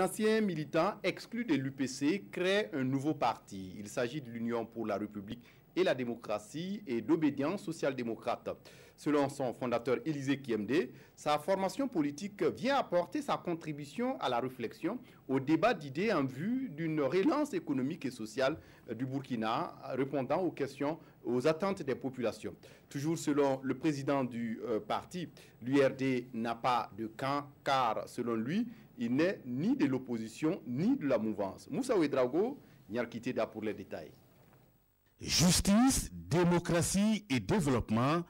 L'ancien militant exclu de l'UPC crée un nouveau parti. Il s'agit de l'Union pour la République et la démocratie et d'obédience social-démocrate. Selon son fondateur Élisée Kiemdé, sa formation politique vient apporter sa contribution à la réflexion, au débat d'idées en vue d'une relance économique et sociale du Burkina, répondant aux questions, aux attentes des populations. Toujours selon le président du parti, l'URD n'a pas de camp car, selon lui, il n'est ni de l'opposition ni de la mouvance. Moussa Ouedraogo, Nyarkiteda pour les détails. Justice, démocratie et développement,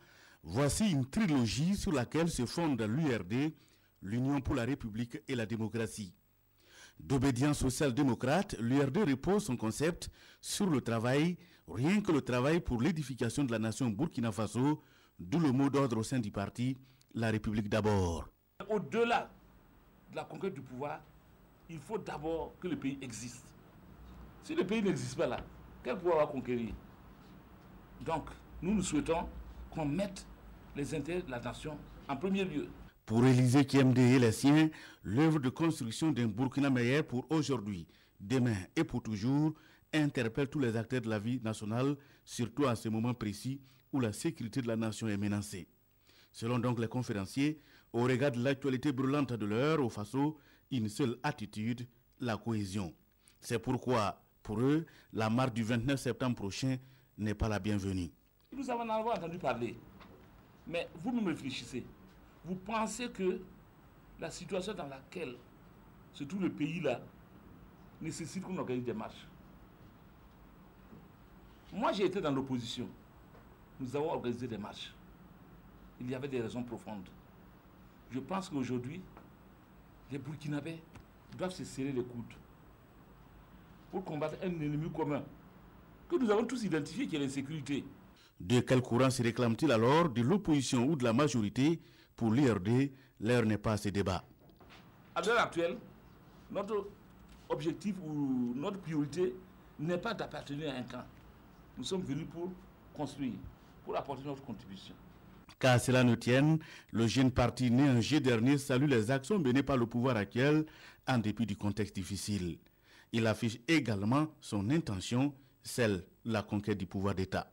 voici une trilogie sur laquelle se fonde l'URD, l'Union pour la République et la démocratie. D'obédience social-démocrate, l'URD repose son concept sur le travail, rien que le travail pour l'édification de la nation Burkina Faso, d'où le mot d'ordre au sein du parti, la République d'abord. Au-delà de la conquête du pouvoir, il faut d'abord que le pays existe. Si le pays n'existe pas là, quel pouvoir va conquérir? Donc, nous souhaitons qu'on mette les intérêts de la nation en premier lieu. Pour Élisée Kiemdé et les siens, l'œuvre de construction d'un Burkina meilleur pour aujourd'hui, demain et pour toujours interpelle tous les acteurs de la vie nationale, surtout à ce moment précis où la sécurité de la nation est menacée. Selon donc les conférenciers, au regard de l'actualité brûlante de l'heure au Faso, une seule attitude, la cohésion. C'est pourquoi, pour eux, la marche du 29 septembre prochain n'est pas la bienvenue. Nous avons entendu parler, mais vous me réfléchissez. Vous pensez que la situation dans laquelle se trouve le pays là nécessite qu'on organise des marches? Moi, j'ai été dans l'opposition. Nous avons organisé des marches. Il y avait des raisons profondes. Je pense qu'aujourd'hui, les Burkinabés doivent se serrer les coudes pour combattre un ennemi commun que nous avons tous identifié, qui est l'insécurité. De quel courant se réclame-t-il alors, de l'opposition ou de la majorité? Pour l'URD, l'heure n'est pas à ce débat. À l'heure actuelle, notre objectif ou notre priorité n'est pas d'appartenir à un camp. Nous sommes venus pour construire, pour apporter notre contribution. Qu'à cela ne tienne, le jeune parti né en juillet dernier salue les actions menées par le pouvoir actuel en dépit du contexte difficile. Il affiche également son intention, celle de la conquête du pouvoir d'État.